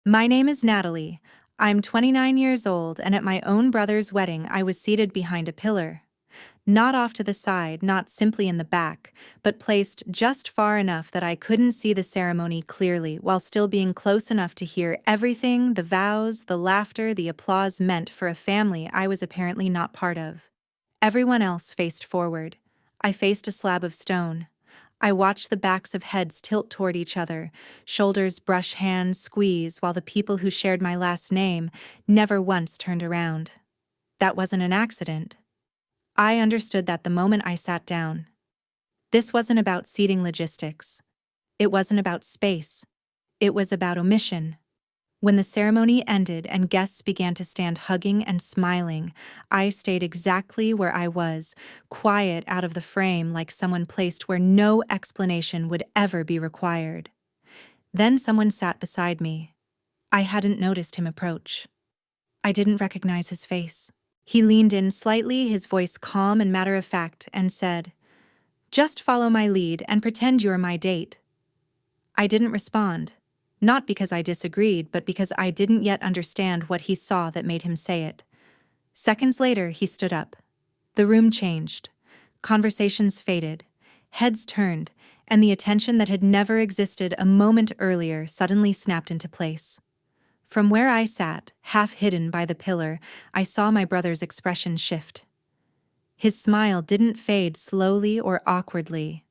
My name is Natalie. I'm 29 years old, and at my own brother's wedding, I was seated behind a pillar. Not off to the side, not simply in the back, but placed just far enough that I couldn't see the ceremony clearly while still being close enough to hear everything the vows, the laughter, the applause meant for a family I was apparently not part of. Everyone else faced forward. I faced a slab of stone. I watched the backs of heads tilt toward each other, shoulders brush hands squeeze while the people who shared my last name never once turned around. That wasn't an accident. I understood that the moment I sat down. This wasn't about seating logistics. It wasn't about space. It was about omission. When the ceremony ended and guests began to stand hugging and smiling, I stayed exactly where I was, quiet out of the frame like someone placed where no explanation would ever be required. Then someone sat beside me. I hadn't noticed him approach. I didn't recognize his face. He leaned in slightly, his voice calm and matter-of-fact, and said, "Just follow my lead and pretend you're my date." I didn't respond. Not because I disagreed, but because I didn't yet understand what he saw that made him say it. Seconds later, he stood up. The room changed. Conversations faded. Heads turned, and the attention that had never existed a moment earlier suddenly snapped into place. From where I sat, half hidden by the pillar, I saw my brother's expression shift. His smile didn't fade slowly or awkwardly.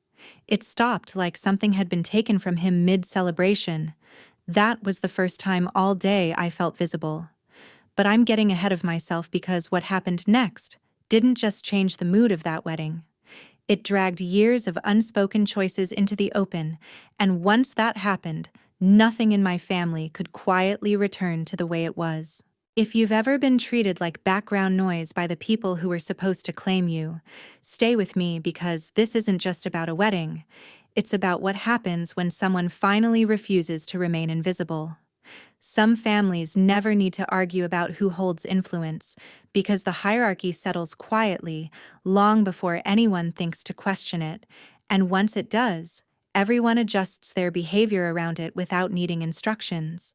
It stopped like something had been taken from him mid-celebration. That was the first time all day I felt visible. But I'm getting ahead of myself because what happened next didn't just change the mood of that wedding. It dragged years of unspoken choices into the open, and once that happened, nothing in my family could quietly return to the way it was. If you've ever been treated like background noise by the people who were supposed to claim you, stay with me because this isn't just about a wedding. It's about what happens when someone finally refuses to remain invisible. Some families never need to argue about who holds influence because the hierarchy settles quietly long before anyone thinks to question it, and once it does, everyone adjusts their behavior around it without needing instructions.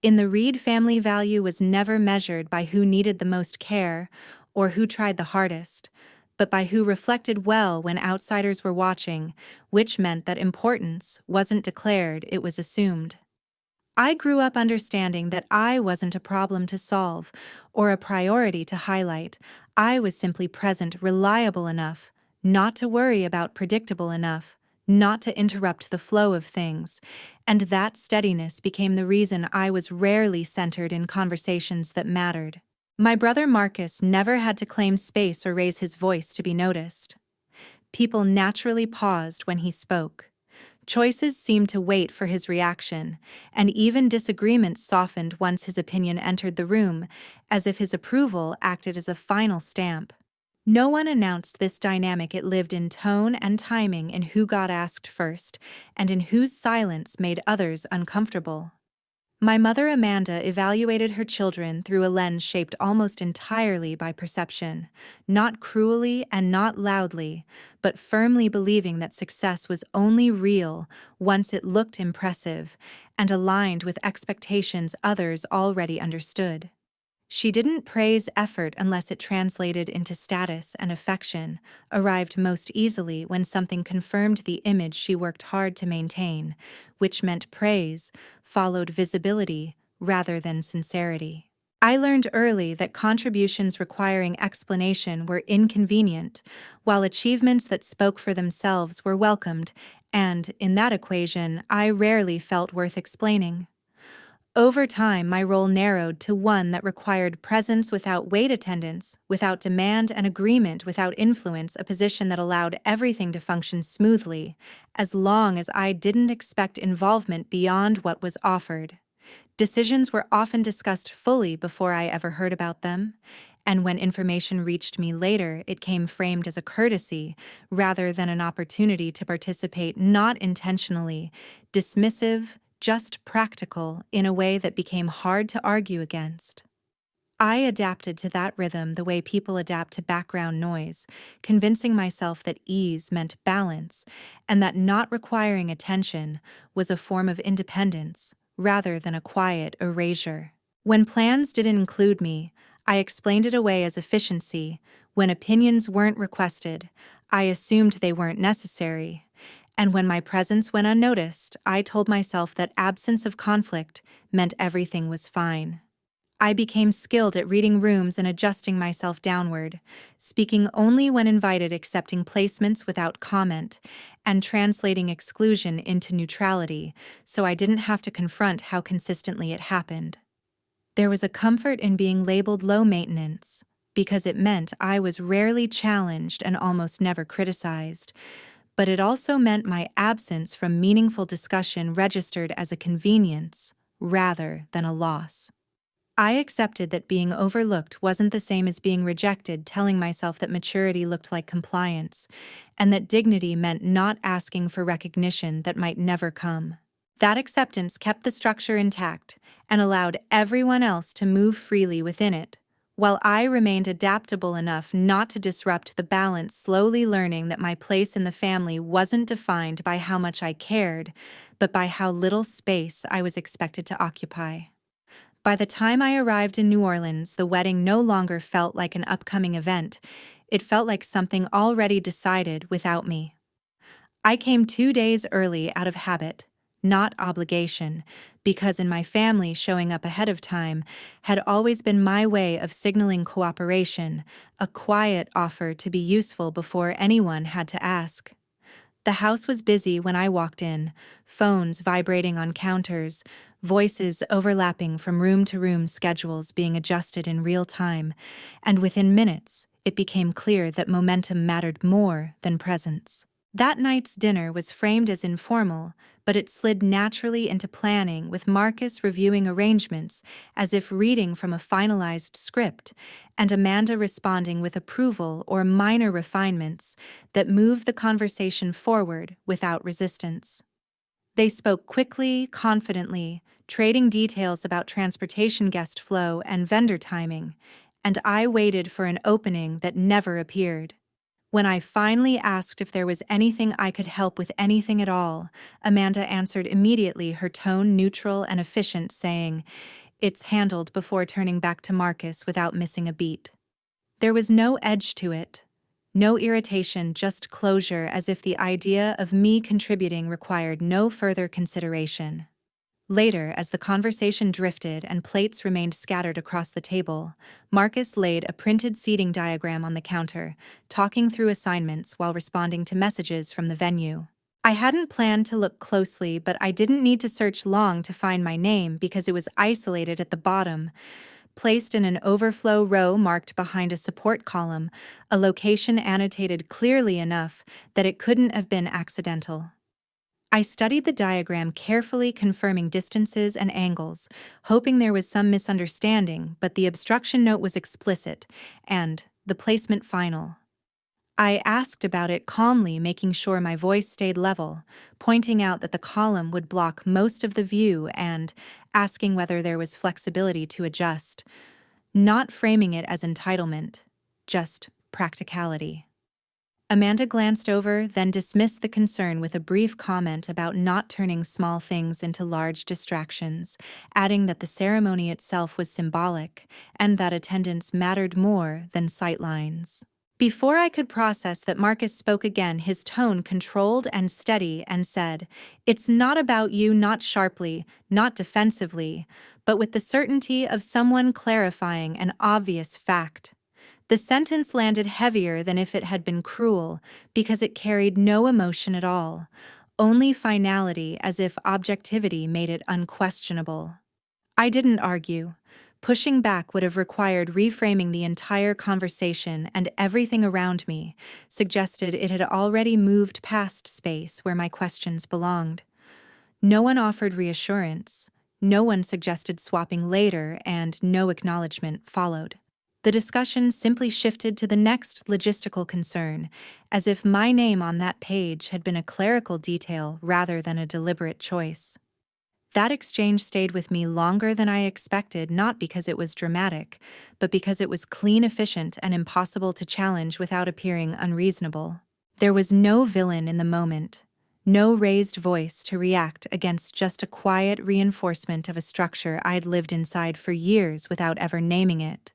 In the Reed family, value was never measured by who needed the most care or who tried the hardest, but by who reflected well when outsiders were watching, which meant that importance wasn't declared, it was assumed. I grew up understanding that I wasn't a problem to solve or a priority to highlight. I was simply present, reliable enough, not to worry about, predictable enough, not to interrupt the flow of things, and that steadiness became the reason I was rarely centered in conversations that mattered. My brother Marcus never had to claim space or raise his voice to be noticed. People naturally paused when he spoke. Choices seemed to wait for his reaction, and even disagreements softened once his opinion entered the room, as if his approval acted as a final stamp. No one announced this dynamic. It lived in tone and timing, in who got asked first, and in whose silence made others uncomfortable. My mother Amanda evaluated her children through a lens shaped almost entirely by perception, not cruelly and not loudly, but firmly believing that success was only real once it looked impressive and aligned with expectations others already understood. She didn't praise effort unless it translated into status, and affection arrived most easily when something confirmed the image she worked hard to maintain, which meant praise followed visibility rather than sincerity. I learned early that contributions requiring explanation were inconvenient, while achievements that spoke for themselves were welcomed, and, in that equation, I rarely felt worth explaining. Over time, my role narrowed to one that required presence without wait, attendance without demand, and agreement without influence, a position that allowed everything to function smoothly, as long as I didn't expect involvement beyond what was offered. Decisions were often discussed fully before I ever heard about them, and when information reached me later, it came framed as a courtesy rather than an opportunity to participate, not intentionally dismissive, just practical, in a way that became hard to argue against. I adapted to that rhythm the way people adapt to background noise, convincing myself that ease meant balance, and that not requiring attention was a form of independence rather than a quiet erasure. When plans didn't include me, I explained it away as efficiency. When opinions weren't requested, I assumed they weren't necessary. And when my presence went unnoticed, I told myself that absence of conflict meant everything was fine. I became skilled at reading rooms and adjusting myself downward, speaking only when invited, accepting placements without comment, and translating exclusion into neutrality so I didn't have to confront how consistently it happened. There was a comfort in being labeled low maintenance, because it meant I was rarely challenged and almost never criticized, but it also meant my absence from meaningful discussion registered as a convenience rather than a loss. I accepted that being overlooked wasn't the same as being rejected, telling myself that maturity looked like compliance, and that dignity meant not asking for recognition that might never come. That acceptance kept the structure intact and allowed everyone else to move freely within it, while I remained adaptable enough not to disrupt the balance, slowly learning that my place in the family wasn't defined by how much I cared, but by how little space I was expected to occupy. By the time I arrived in New Orleans, the wedding no longer felt like an upcoming event. It felt like something already decided without me. I came 2 days early out of habit, not obligation, because in my family showing up ahead of time had always been my way of signaling cooperation, a quiet offer to be useful before anyone had to ask. The house was busy when I walked in, phones vibrating on counters, voices overlapping from room to room, schedules being adjusted in real time, and within minutes, it became clear that momentum mattered more than presence. That night's dinner was framed as informal, but it slid naturally into planning, with Marcus reviewing arrangements as if reading from a finalized script, and Amanda responding with approval or minor refinements that moved the conversation forward without resistance. They spoke quickly, confidently, trading details about transportation, guest flow, and vendor timing, and I waited for an opening that never appeared. When I finally asked if there was anything I could help with, anything at all, Amanda answered immediately, her tone neutral and efficient, saying, "It's handled," before turning back to Marcus without missing a beat. There was no edge to it, no irritation, just closure, as if the idea of me contributing required no further consideration. Later, as the conversation drifted and plates remained scattered across the table, Marcus laid a printed seating diagram on the counter, talking through assignments while responding to messages from the venue. I hadn't planned to look closely, but I didn't need to search long to find my name because it was isolated at the bottom, placed in an overflow row marked behind a support column, a location annotated clearly enough that it couldn't have been accidental. I studied the diagram carefully, confirming distances and angles, hoping there was some misunderstanding, but the obstruction note was explicit, and the placement final. I asked about it calmly, making sure my voice stayed level, pointing out that the column would block most of the view and asking whether there was flexibility to adjust, not framing it as entitlement, just practicality. Amanda glanced over, then dismissed the concern with a brief comment about not turning small things into large distractions, adding that the ceremony itself was symbolic and that attendance mattered more than sightlines. Before I could process that, Marcus spoke again, his tone controlled and steady, and said, "It's not about you," not sharply, not defensively, but with the certainty of someone clarifying an obvious fact. The sentence landed heavier than if it had been cruel, because it carried no emotion at all, only finality, as if objectivity made it unquestionable. I didn't argue. Pushing back would have required reframing the entire conversation, and everything around me suggested it had already moved past space where my questions belonged. No one offered reassurance, no one suggested swapping later, and no acknowledgement followed. The discussion simply shifted to the next logistical concern, as if my name on that page had been a clerical detail rather than a deliberate choice. That exchange stayed with me longer than I expected, not because it was dramatic, but because it was clean, efficient, and impossible to challenge without appearing unreasonable. There was no villain in the moment, No raised voice to react against just a quiet reinforcement of a structure I'd lived inside for years without ever naming it.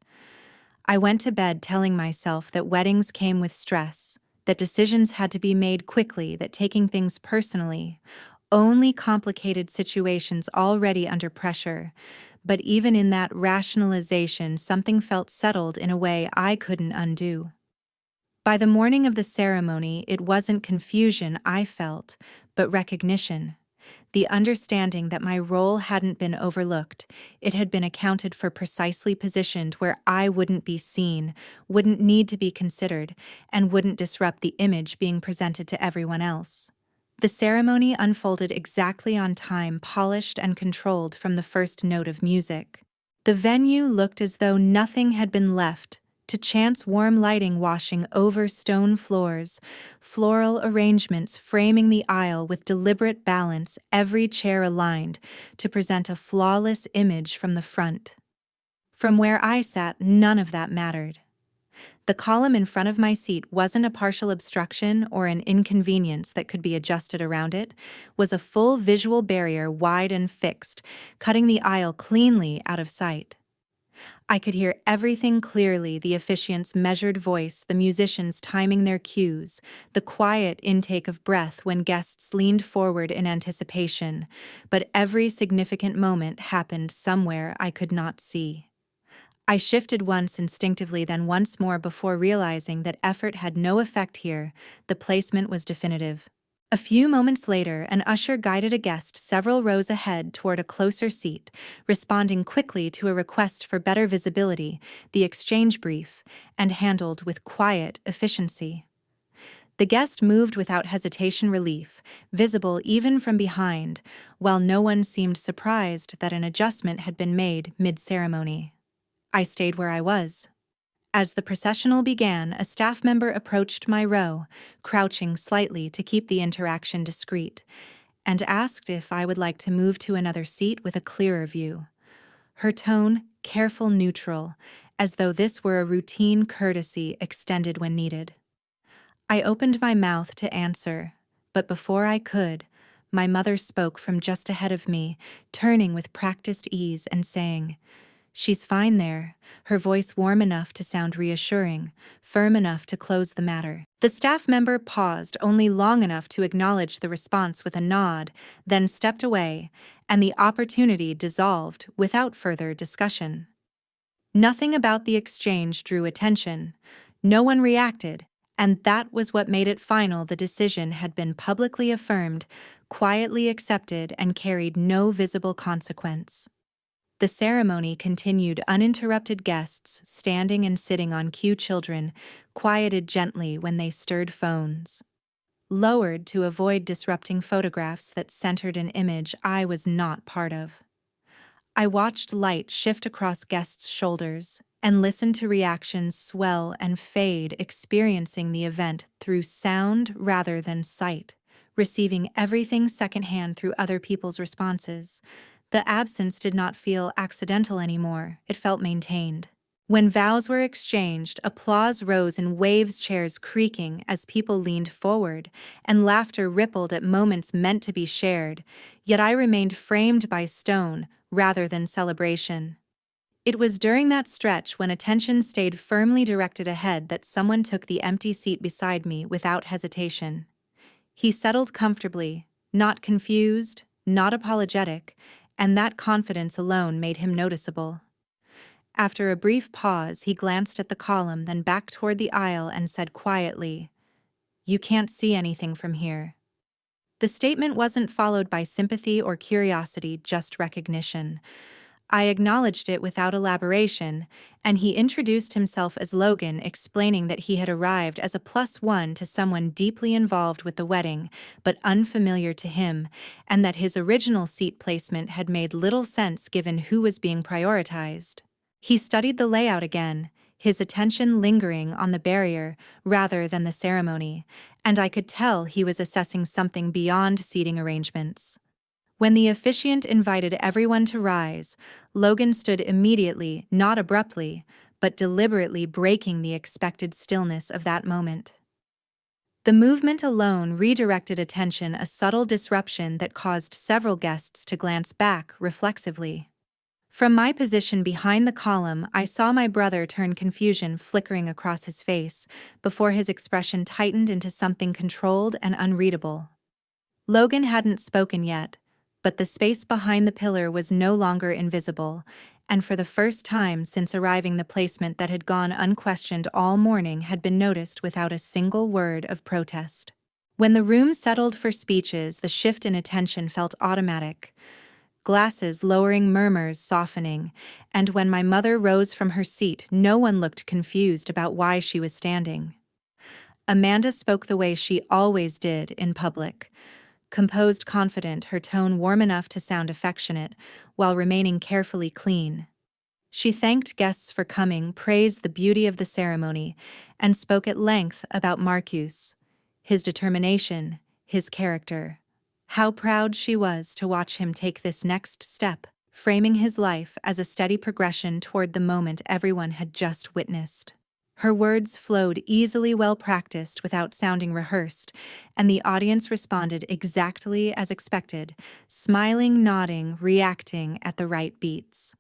I went to bed telling myself that weddings came with stress, that decisions had to be made quickly, that taking things personally only complicated situations already under pressure. But even in that rationalization, something felt settled in a way I couldn't undo. By the morning of the ceremony, it wasn't confusion I felt, but recognition. The understanding that my role hadn't been overlooked, it had been accounted for, precisely positioned where I wouldn't be seen, wouldn't need to be considered, and wouldn't disrupt the image being presented to everyone else. The ceremony unfolded exactly on time, polished and controlled from the first note of music. The venue looked as though nothing had been left to chance, warm lighting washing over stone floors, floral arrangements framing the aisle with deliberate balance, every chair aligned to present a flawless image from the front. From where I sat, none of that mattered. The column in front of my seat wasn't a partial obstruction or an inconvenience that could be adjusted around. It was a full visual barrier, wide and fixed, cutting the aisle cleanly out of sight. I could hear everything clearly: the officiant's measured voice, the musicians timing their cues, the quiet intake of breath when guests leaned forward in anticipation, but every significant moment happened somewhere I could not see. I shifted once instinctively, then once more before realizing that effort had no effect here. The placement was definitive. A few moments later, an usher guided a guest several rows ahead toward a closer seat, responding quickly to a request for better visibility, the exchange brief, and handled with quiet efficiency. The guest moved without hesitation, relief visible even from behind, while no one seemed surprised that an adjustment had been made mid-ceremony. I stayed where I was. As the processional began, a staff member approached my row, crouching slightly to keep the interaction discreet, and asked if I would like to move to another seat with a clearer view. Her tone, careful, neutral, as though this were a routine courtesy extended when needed. I opened my mouth to answer, but before I could, my mother spoke from just ahead of me, turning with practiced ease and saying, "She's fine there," her voice warm enough to sound reassuring, firm enough to close the matter. The staff member paused only long enough to acknowledge the response with a nod, then stepped away, and the opportunity dissolved without further discussion. Nothing about the exchange drew attention. No one reacted, and that was what made it final. The decision had been publicly affirmed, quietly accepted, and carried no visible consequence. The ceremony continued uninterrupted, guests standing and sitting on cue, children quieted gently when they stirred, phones lowered to avoid disrupting photographs that centered an image I was not part of. I watched light shift across guests' shoulders and listened to reactions swell and fade, experiencing the event through sound rather than sight, receiving everything secondhand through other people's responses. The absence did not feel accidental anymore, it felt maintained. When vows were exchanged, applause rose in waves, chairs creaking as people leaned forward, and laughter rippled at moments meant to be shared, yet I remained framed by stone rather than celebration. It was during that stretch, when attention stayed firmly directed ahead, that someone took the empty seat beside me without hesitation. He settled comfortably, not confused, not apologetic, and that confidence alone made him noticeable. After a brief pause, he glanced at the column, then back toward the aisle and said quietly, "You can't see anything from here." The statement wasn't followed by sympathy or curiosity, just recognition. I acknowledged it without elaboration, and he introduced himself as Logan, explaining that he had arrived as a +1 to someone deeply involved with the wedding, but unfamiliar to him, and that his original seat placement had made little sense given who was being prioritized. He studied the layout again, his attention lingering on the barrier rather than the ceremony, and I could tell he was assessing something beyond seating arrangements. When the officiant invited everyone to rise, Logan stood immediately, not abruptly, but deliberately, breaking the expected stillness of that moment. The movement alone redirected attention, a subtle disruption that caused several guests to glance back reflexively. From my position behind the column, I saw my brother turn, confusion flickering across his face, before his expression tightened into something controlled and unreadable. Logan hadn't spoken yet, but the space behind the pillar was no longer invisible, and for the first time since arriving, the placement that had gone unquestioned all morning had been noticed without a single word of protest. When the room settled for speeches, the shift in attention felt automatic. Glasses lowering, murmurs softening, and when my mother rose from her seat, no one looked confused about why she was standing. Amanda spoke the way she always did in public, composed, confident, her tone warm enough to sound affectionate, while remaining carefully clean. She thanked guests for coming, praised the beauty of the ceremony, and spoke at length about Marcus, his determination, his character. How proud she was to watch him take this next step, framing his life as a steady progression toward the moment everyone had just witnessed. Her words flowed easily, well practiced, without sounding rehearsed, and the audience responded exactly as expected, smiling, nodding, reacting at the right beats.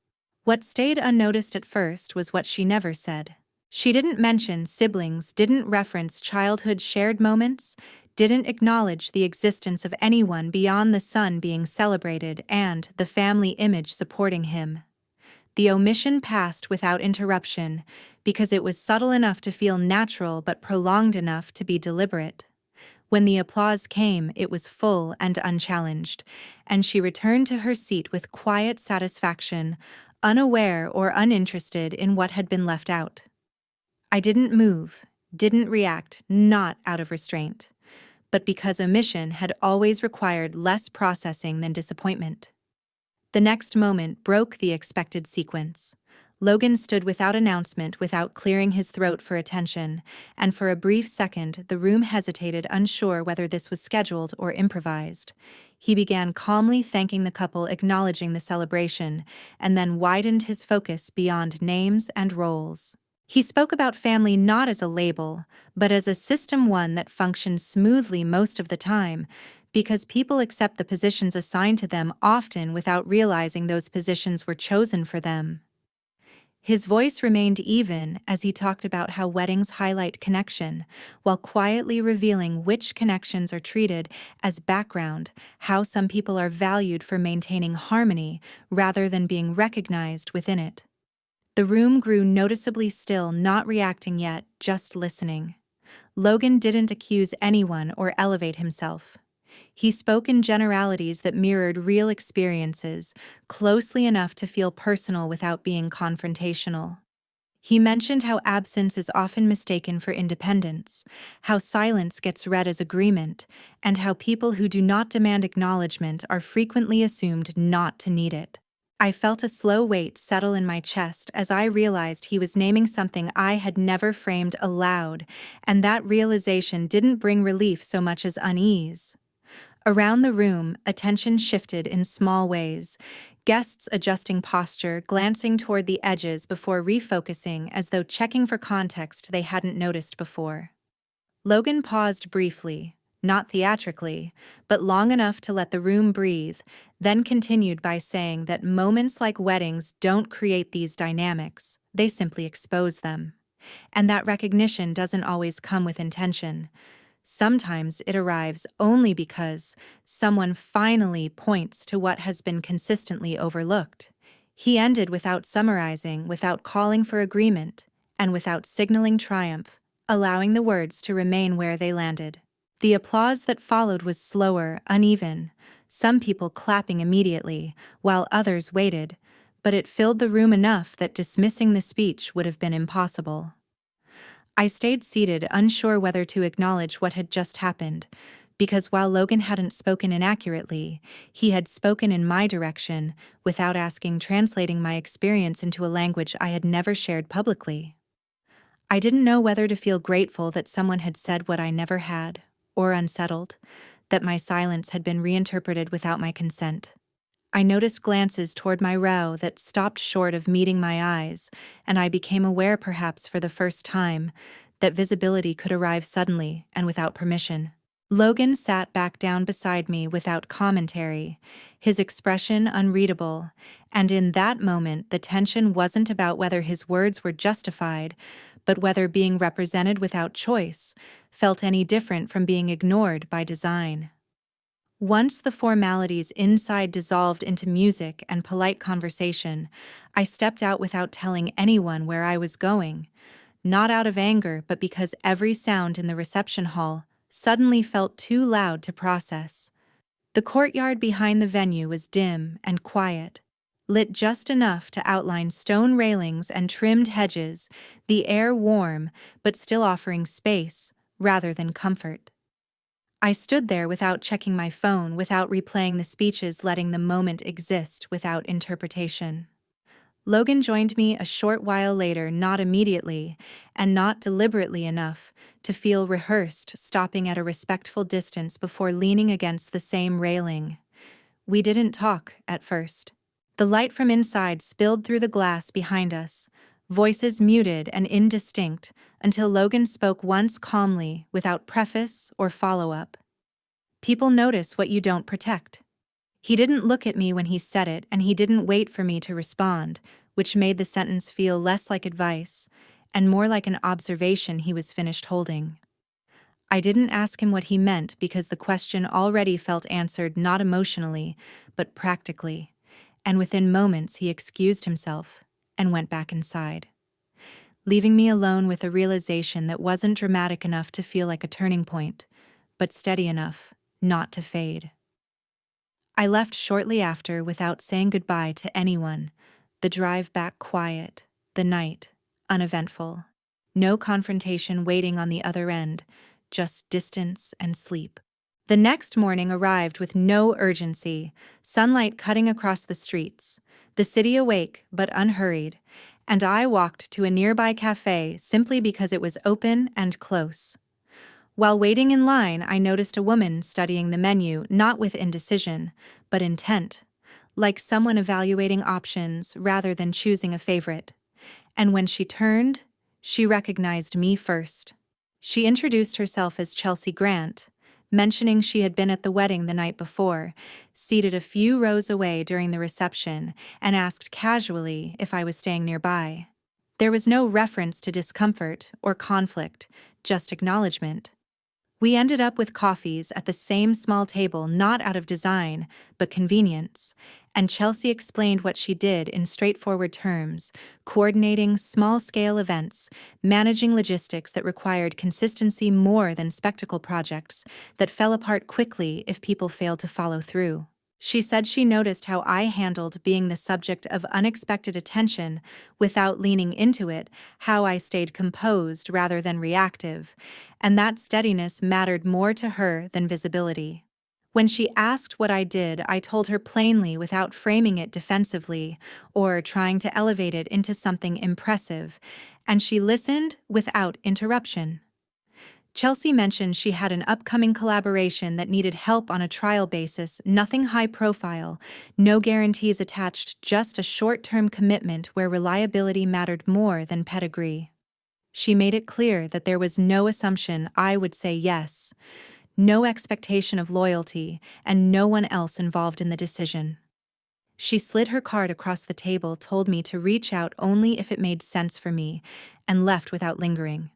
What stayed unnoticed at first was what she never said. She didn't mention siblings, didn't reference childhood shared moments, didn't acknowledge the existence of anyone beyond the son being celebrated and the family image supporting him. The omission passed without interruption because it was subtle enough to feel natural but prolonged enough to be deliberate. When the applause came, it was full and unchallenged, and she returned to her seat with quiet satisfaction, unaware or uninterested in what had been left out. I didn't move, didn't react, not out of restraint, but because omission had always required less processing than disappointment. The next moment broke the expected sequence. Logan stood without announcement, without clearing his throat for attention, and for a brief second the room hesitated, unsure whether this was scheduled or improvised. He began calmly thanking the couple, acknowledging the celebration, and then widened his focus beyond names and roles. He spoke about family not as a label, but as a system, one that functions smoothly most of the time, because people accept the positions assigned to them, often without realizing those positions were chosen for them. His voice remained even as he talked about how weddings highlight connection, while quietly revealing which connections are treated as background, how some people are valued for maintaining harmony rather than being recognized within it. The room grew noticeably still, not reacting yet, just listening. Logan didn't accuse anyone or elevate himself. He spoke in generalities that mirrored real experiences, closely enough to feel personal without being confrontational. He mentioned how absence is often mistaken for independence, how silence gets read as agreement, and how people who do not demand acknowledgement are frequently assumed not to need it. I felt a slow weight settle in my chest as I realized he was naming something I had never framed aloud, and that realization didn't bring relief so much as unease. Around the room, attention shifted in small ways, guests adjusting posture, glancing toward the edges before refocusing as though checking for context they hadn't noticed before. Logan paused briefly, not theatrically, but long enough to let the room breathe, then continued by saying that moments like weddings don't create these dynamics, they simply expose them. And that recognition doesn't always come with intention. Sometimes it arrives only because someone finally points to what has been consistently overlooked. He ended without summarizing, without calling for agreement, and without signaling triumph, allowing the words to remain where they landed. The applause that followed was slower, uneven, some people clapping immediately, while others waited, but it filled the room enough that dismissing the speech would have been impossible. I stayed seated, unsure whether to acknowledge what had just happened, because while Logan hadn't spoken inaccurately, he had spoken in my direction without asking, translating my experience into a language I had never shared publicly. I didn't know whether to feel grateful that someone had said what I never had, or unsettled, that my silence had been reinterpreted without my consent. I noticed glances toward my row that stopped short of meeting my eyes, and I became aware, perhaps for the first time, that visibility could arrive suddenly and without permission. Logan sat back down beside me without commentary, his expression unreadable, and in that moment the tension wasn't about whether his words were justified, but whether being represented without choice felt any different from being ignored by design. Once the formalities inside dissolved into music and polite conversation, I stepped out without telling anyone where I was going, not out of anger but because every sound in the reception hall suddenly felt too loud to process. The courtyard behind the venue was dim and quiet, lit just enough to outline stone railings and trimmed hedges, the air warm but still offering space rather than comfort. I stood there without checking my phone, without replaying the speeches, letting the moment exist without interpretation. Logan joined me a short while later, not immediately, and not deliberately enough to feel rehearsed, stopping at a respectful distance before leaning against the same railing. We didn't talk at first. The light from inside spilled through the glass behind us, voices muted and indistinct, until Logan spoke once calmly, without preface or follow-up. "People notice what you don't protect." He didn't look at me when he said it, and he didn't wait for me to respond, which made the sentence feel less like advice and more like an observation he was finished holding. I didn't ask him what he meant because the question already felt answered, not emotionally, but practically, and within moments he excused himself and went back inside, leaving me alone with a realization that wasn't dramatic enough to feel like a turning point, but steady enough not to fade. I left shortly after without saying goodbye to anyone, the drive back quiet, the night uneventful. No confrontation waiting on the other end, just distance and sleep. The next morning arrived with no urgency, sunlight cutting across the streets, the city awake but unhurried, and I walked to a nearby cafe simply because it was open and close. While waiting in line, I noticed a woman studying the menu, not with indecision, but intent, like someone evaluating options rather than choosing a favorite. And when she turned, she recognized me first. She introduced herself as Chelsea Grant, mentioning she had been at the wedding the night before, seated a few rows away during the reception, and asked casually if I was staying nearby. There was no reference to discomfort or conflict, just acknowledgement. We ended up with coffees at the same small table, not out of design, but convenience, and Chelsea explained what she did in straightforward terms, coordinating small-scale events, managing logistics that required consistency more than spectacle projects that fell apart quickly if people failed to follow through. She said she noticed how I handled being the subject of unexpected attention without leaning into it, how I stayed composed rather than reactive, and that steadiness mattered more to her than visibility. When she asked what I did, I told her plainly without framing it defensively or trying to elevate it into something impressive, and she listened without interruption. Chelsea mentioned she had an upcoming collaboration that needed help on a trial basis, nothing high profile, no guarantees attached, just a short-term commitment where reliability mattered more than pedigree. She made it clear that there was no assumption I would say yes, no expectation of loyalty, and no one else involved in the decision. She slid her card across the table, told me to reach out only if it made sense for me, and left without lingering.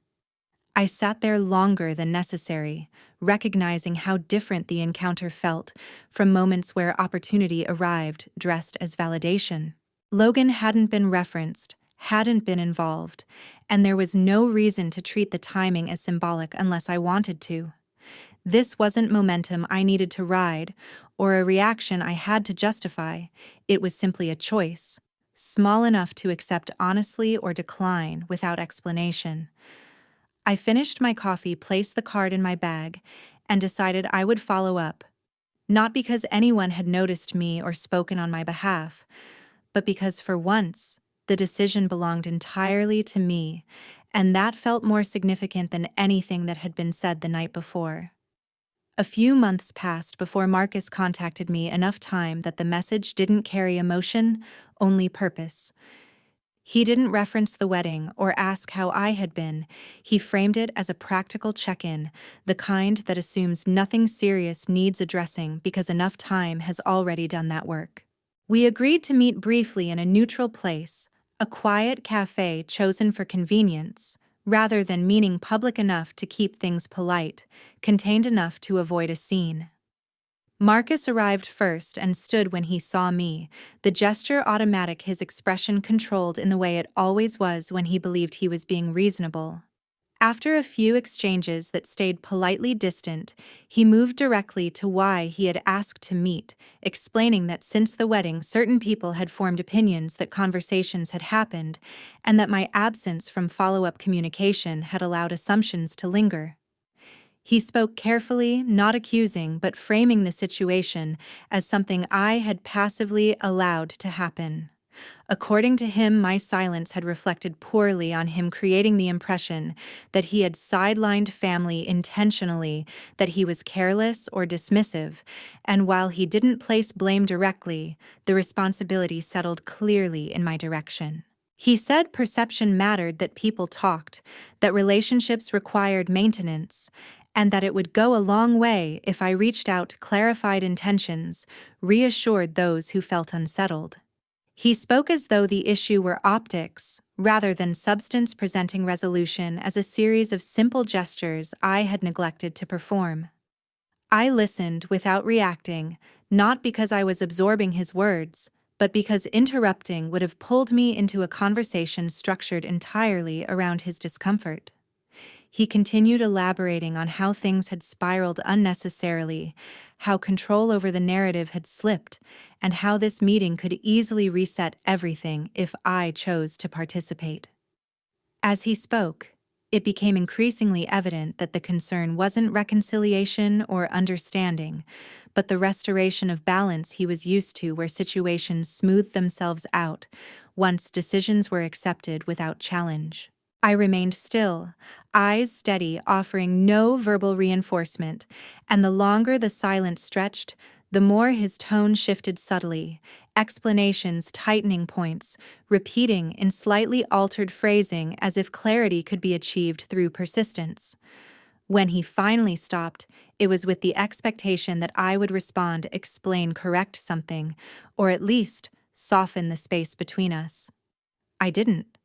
I sat there longer than necessary, recognizing how different the encounter felt from moments where opportunity arrived dressed as validation. Logan hadn't been referenced, hadn't been involved, and there was no reason to treat the timing as symbolic unless I wanted to. This wasn't momentum I needed to ride, or a reaction I had to justify. It was simply a choice, small enough to accept honestly or decline without explanation. I finished my coffee, placed the card in my bag, and decided I would follow up, not because anyone had noticed me or spoken on my behalf, but because for once, the decision belonged entirely to me, and that felt more significant than anything that had been said the night before. A few months passed before Marcus contacted me, enough time that the message didn't carry emotion, only purpose. He didn't reference the wedding or ask how I had been. He framed it as a practical check-in, the kind that assumes nothing serious needs addressing because enough time has already done that work. We agreed to meet briefly in a neutral place, a quiet cafe chosen for convenience, rather than meaning public enough to keep things polite, contained enough to avoid a scene. Marcus arrived first and stood when he saw me, the gesture automatic, his expression controlled in the way it always was when he believed he was being reasonable. After a few exchanges that stayed politely distant, he moved directly to why he had asked to meet, explaining that since the wedding certain people had formed opinions that conversations had happened, and that my absence from follow-up communication had allowed assumptions to linger. He spoke carefully, not accusing, but framing the situation as something I had passively allowed to happen. According to him, my silence had reflected poorly on him, creating the impression that he had sidelined family intentionally, that he was careless or dismissive, and while he didn't place blame directly, the responsibility settled clearly in my direction. He said perception mattered, that people talked, that relationships required maintenance, and that it would go a long way if I reached out, clarified intentions, reassured those who felt unsettled. He spoke as though the issue were optics, rather than substance, presenting resolution as a series of simple gestures I had neglected to perform. I listened without reacting, not because I was absorbing his words, but because interrupting would have pulled me into a conversation structured entirely around his discomfort. He continued elaborating on how things had spiraled unnecessarily, how control over the narrative had slipped, and how this meeting could easily reset everything if I chose to participate. As he spoke, it became increasingly evident that the concern wasn't reconciliation or understanding, but the restoration of balance he was used to, where situations smoothed themselves out once decisions were accepted without challenge. I remained still, eyes steady, offering no verbal reinforcement, and the longer the silence stretched, the more his tone shifted subtly, explanations tightening points, repeating in slightly altered phrasing as if clarity could be achieved through persistence. When he finally stopped, it was with the expectation that I would respond, explain, correct something, or at least soften the space between us. I didn't.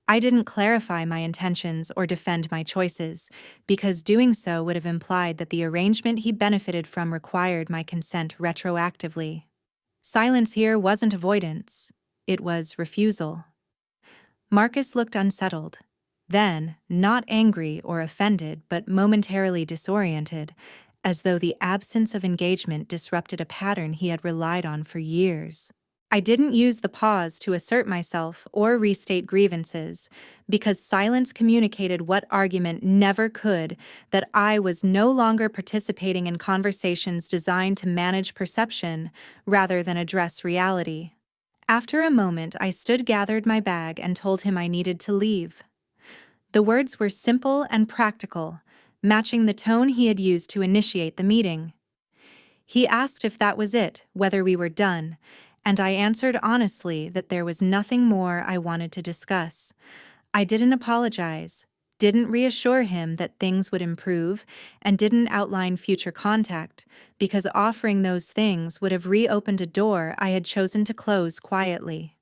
I didn't clarify my intentions or defend my choices, because doing so would have implied that the arrangement he benefited from required my consent retroactively. Silence here wasn't avoidance, it was refusal. Marcus looked unsettled. Then, not angry or offended, but momentarily disoriented, as though the absence of engagement disrupted a pattern he had relied on for years. I didn't use the pause to assert myself or restate grievances, because silence communicated what argument never could, that I was no longer participating in conversations designed to manage perception rather than address reality. After a moment, I stood, gathered my bag, and told him I needed to leave. The words were simple and practical, matching the tone he had used to initiate the meeting. He asked if that was it, whether we were done, and I answered honestly that there was nothing more I wanted to discuss. I didn't apologize, didn't reassure him that things would improve, and didn't outline future contact, because offering those things would have reopened a door I had chosen to close quietly.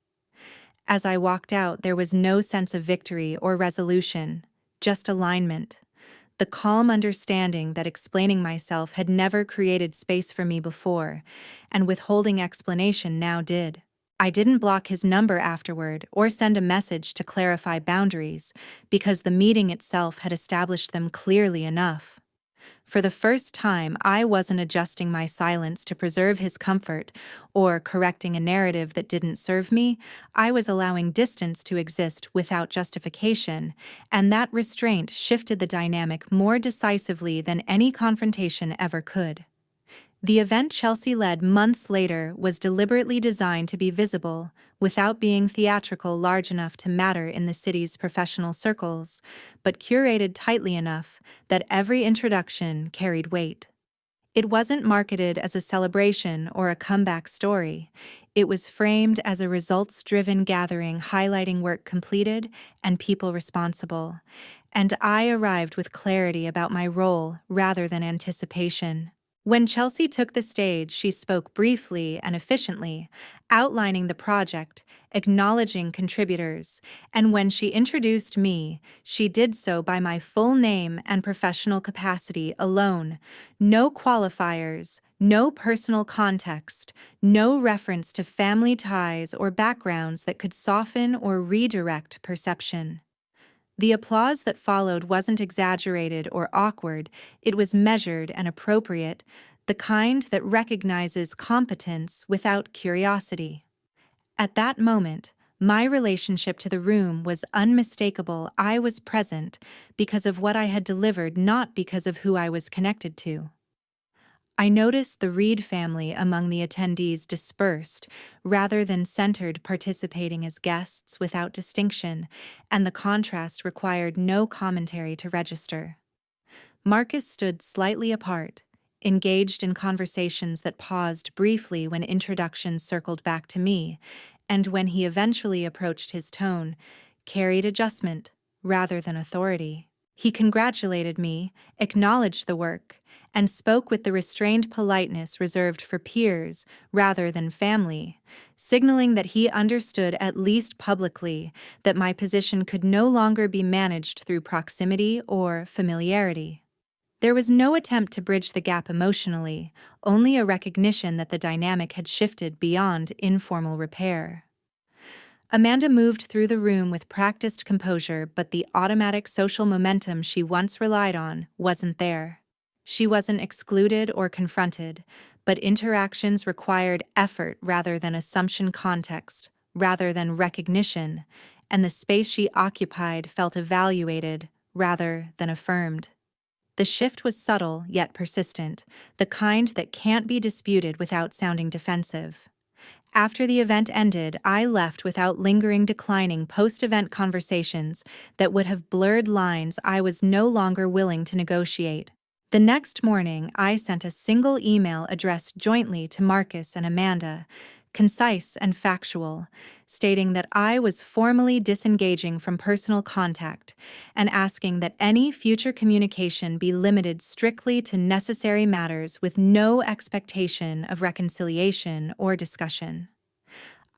As I walked out, there was no sense of victory or resolution, just alignment. The calm understanding that explaining myself had never created space for me before, and withholding explanation now did. I didn't block his number afterward or send a message to clarify boundaries, because the meeting itself had established them clearly enough. For the first time, I wasn't adjusting my silence to preserve his comfort or correcting a narrative that didn't serve me. I was allowing distance to exist without justification, and that restraint shifted the dynamic more decisively than any confrontation ever could. The event Chelsea led months later was deliberately designed to be visible, without being theatrical, large enough to matter in the city's professional circles, but curated tightly enough that every introduction carried weight. It wasn't marketed as a celebration or a comeback story. It was framed as a results-driven gathering highlighting work completed and people responsible, and I arrived with clarity about my role rather than anticipation. When Chelsea took the stage, she spoke briefly and efficiently, outlining the project, acknowledging contributors, and when she introduced me, she did so by my full name and professional capacity alone. No qualifiers, no personal context, no reference to family ties or backgrounds that could soften or redirect perception. The applause that followed wasn't exaggerated or awkward, it was measured and appropriate, the kind that recognizes competence without curiosity. At that moment, my relationship to the room was unmistakable. I was present because of what I had delivered, not because of who I was connected to. I noticed the Reed family among the attendees dispersed, rather than centered, participating as guests without distinction, and the contrast required no commentary to register. Marcus stood slightly apart, engaged in conversations that paused briefly when introductions circled back to me, and when he eventually approached his tone, carried adjustment rather than authority. He congratulated me, acknowledged the work, and spoke with the restrained politeness reserved for peers rather than family, signaling that he understood, at least publicly, that my position could no longer be managed through proximity or familiarity. There was no attempt to bridge the gap emotionally, only a recognition that the dynamic had shifted beyond informal repair. Amanda moved through the room with practiced composure, but the automatic social momentum she once relied on wasn't there. She wasn't excluded or confronted, but interactions required effort rather than assumption, context rather than recognition, and the space she occupied felt evaluated rather than affirmed. The shift was subtle yet persistent, the kind that can't be disputed without sounding defensive. After the event ended, I left without lingering, declining post-event conversations that would have blurred lines I was no longer willing to negotiate. The next morning, I sent a single email addressed jointly to Marcus and Amanda, concise and factual, stating that I was formally disengaging from personal contact and asking that any future communication be limited strictly to necessary matters with no expectation of reconciliation or discussion.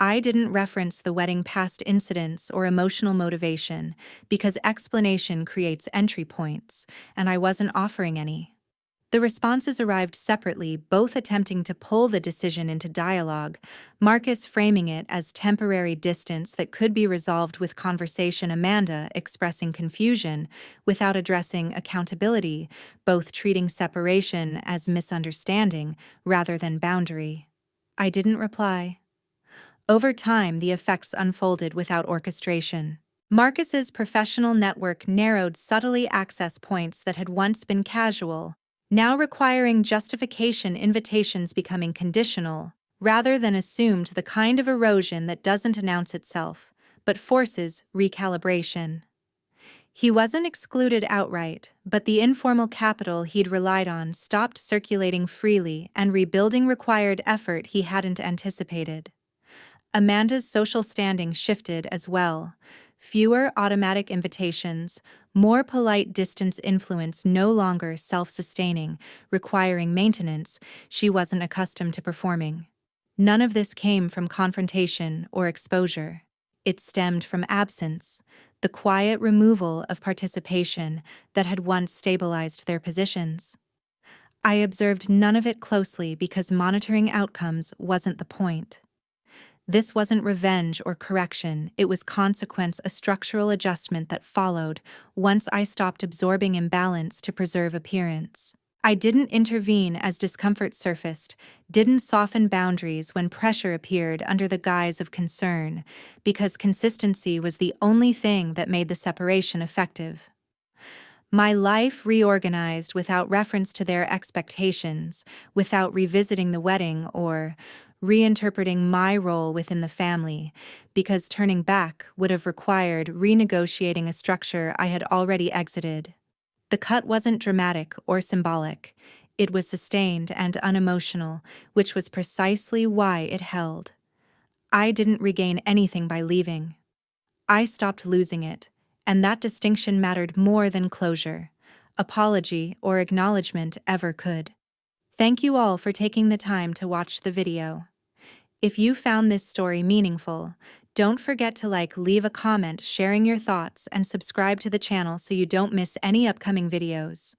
I didn't reference the wedding past incidents or emotional motivation because explanation creates entry points, and I wasn't offering any. The responses arrived separately, both attempting to pull the decision into dialogue, Marcus framing it as temporary distance that could be resolved with conversation, Amanda expressing confusion without addressing accountability, both treating separation as misunderstanding rather than boundary. I didn't reply. Over time, the effects unfolded without orchestration. Marcus's professional network narrowed subtly, access points that had once been casual, now requiring justification, invitations becoming conditional, rather than assumed, the kind of erosion that doesn't announce itself, but forces recalibration. He wasn't excluded outright, but the informal capital he'd relied on stopped circulating freely, and rebuilding required effort he hadn't anticipated. Amanda's social standing shifted as well. Fewer automatic invitations, more polite distance, influence no longer self-sustaining, requiring maintenance she wasn't accustomed to performing. None of this came from confrontation or exposure. It stemmed from absence, the quiet removal of participation that had once stabilized their positions. I observed none of it closely because monitoring outcomes wasn't the point. This wasn't revenge or correction, it was consequence, a structural adjustment that followed once I stopped absorbing imbalance to preserve appearance. I didn't intervene as discomfort surfaced, didn't soften boundaries when pressure appeared under the guise of concern, because consistency was the only thing that made the separation effective. My life reorganized without reference to their expectations, without revisiting the wedding or reinterpreting my role within the family, because turning back would have required renegotiating a structure I had already exited. The cut wasn't dramatic or symbolic. It was sustained and unemotional, which was precisely why it held. I didn't regain anything by leaving. I stopped losing it, and that distinction mattered more than closure, apology, or acknowledgement ever could. Thank you all for taking the time to watch the video. If you found this story meaningful, don't forget to leave a comment sharing your thoughts and subscribe to the channel so you don't miss any upcoming videos.